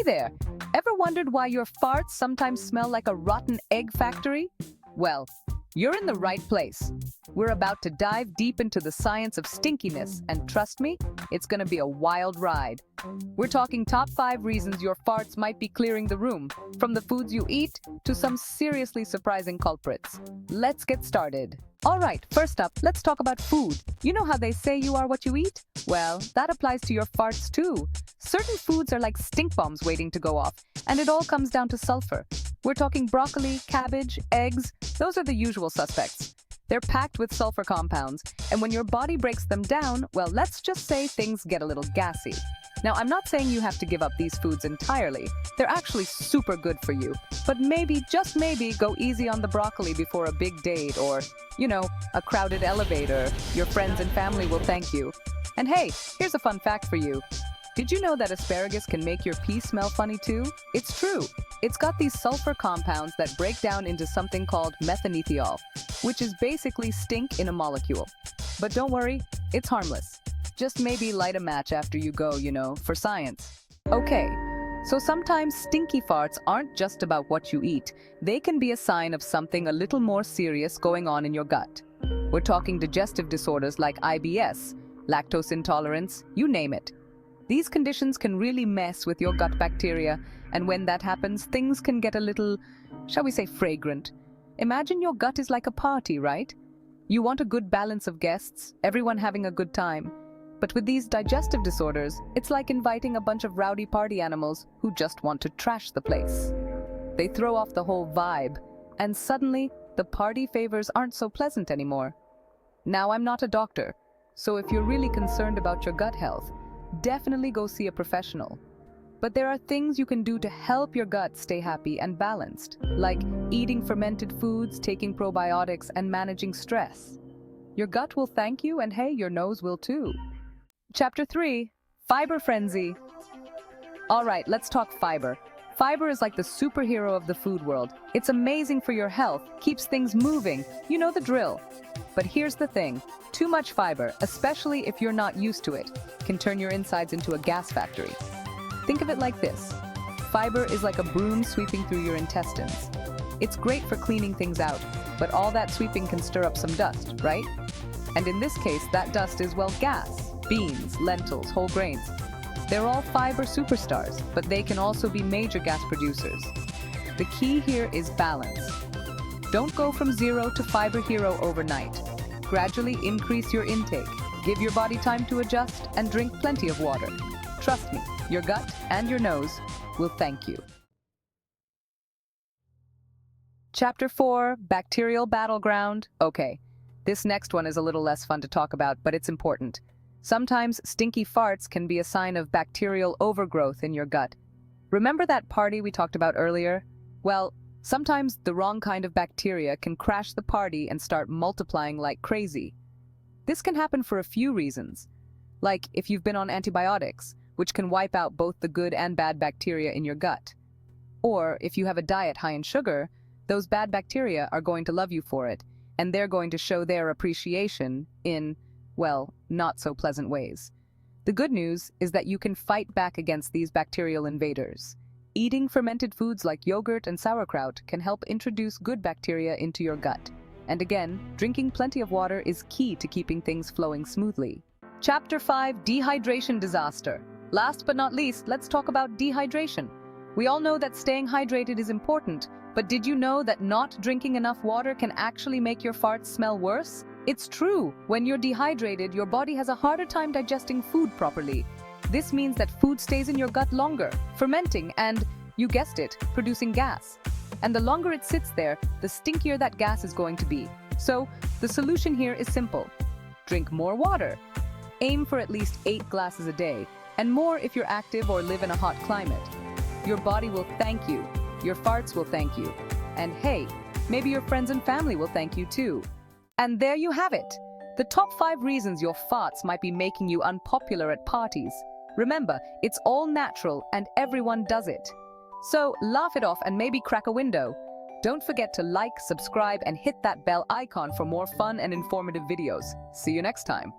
there! Ever wondered why your farts sometimes smell like a rotten egg factory? Well, you're in the right place. We're about to dive deep into the science of stinkiness, and trust me, it's gonna be a wild ride. We're talking top 5 reasons your farts might be clearing the room, from the foods you eat to some seriously surprising culprits. Let's get started. Alright, first up, let's talk about food. You know how they say you are what you eat? Well, that applies to your farts too. Certain foods are like stink bombs waiting to go off, and it all comes down to sulfur. We're talking broccoli, cabbage, eggs. Those are the usual suspects. They're packed with sulfur compounds, and when your body breaks them down, well, let's just say things get a little gassy. Now, I'm not saying you have to give up these foods entirely. They're actually super good for you. But maybe, just maybe, go easy on the broccoli before a big date or, a crowded elevator. Your friends and family will thank you. And hey, here's a fun fact for you. Did you know that asparagus can make your pee smell funny too? It's true. It's got these sulfur compounds that break down into something called methanethiol, which is basically stink in a molecule. But don't worry, it's harmless. Just maybe light a match after you go, for science. Okay, so sometimes stinky farts aren't just about what you eat. They can be a sign of something a little more serious going on in your gut. We're talking digestive disorders like IBS, lactose intolerance, you name it. These conditions can really mess with your gut bacteria, and when that happens, things can get a little, shall we say, fragrant. Imagine your gut is like a party, right? You want a good balance of guests, everyone having a good time. But with these digestive disorders, it's like inviting a bunch of rowdy party animals who just want to trash the place. They throw off the whole vibe, and suddenly, the party favors aren't so pleasant anymore. Now, I'm not a doctor, so if you're really concerned about your gut health, definitely go see a professional. But there are things you can do to help your gut stay happy and balanced, like eating fermented foods, taking probiotics, and managing stress. Your gut will thank you, and hey, your nose will too. Chapter 3, Fiber Frenzy. Alright, let's talk fiber. Fiber is like the superhero of the food world. It's amazing for your health, keeps things moving, you know the drill. But here's the thing, too much fiber, especially if you're not used to it, can turn your insides into a gas factory. Think of it like this. Fiber is like a broom sweeping through your intestines. It's great for cleaning things out, but all that sweeping can stir up some dust, right? And in this case, that dust is, well, gas. Beans, lentils, whole grains. They're all fiber superstars, but they can also be major gas producers. The key here is balance. Don't go from zero to fiber hero overnight. Gradually increase your intake, give your body time to adjust, and drink plenty of water. Trust me, your gut and your nose will thank you. Chapter 4, Bacterial Battleground. Okay, this next one is a little less fun to talk about, but it's important. Sometimes stinky farts can be a sign of bacterial overgrowth in your gut. Remember that party we talked about earlier? Well, sometimes the wrong kind of bacteria can crash the party and start multiplying like crazy. This can happen for a few reasons, like if you've been on antibiotics, which can wipe out both the good and bad bacteria in your gut. Or if you have a diet high in sugar, those bad bacteria are going to love you for it, and they're going to show their appreciation in, well, not so pleasant ways. The good news is that you can fight back against these bacterial invaders. Eating fermented foods like yogurt and sauerkraut can help introduce good bacteria into your gut. And again, drinking plenty of water is key to keeping things flowing smoothly. Chapter 5, Dehydration Disaster. Last but not least, let's talk about dehydration. We all know that staying hydrated is important, but did you know that not drinking enough water can actually make your farts smell worse? It's true. When you're dehydrated, your body has a harder time digesting food properly. This means that food stays in your gut longer, fermenting and, you guessed it, producing gas. And the longer it sits there, the stinkier that gas is going to be. So, the solution here is simple. Drink more water. Aim for at least 8 glasses a day, and more if you're active or live in a hot climate. Your body will thank you. Your farts will thank you. And hey, maybe your friends and family will thank you too. And there you have it. The top 5 reasons your farts might be making you unpopular at parties. Remember, it's all natural and everyone does it. So laugh it off and maybe crack a window. Don't forget to like, subscribe, and hit that bell icon for more fun and informative videos. See you next time.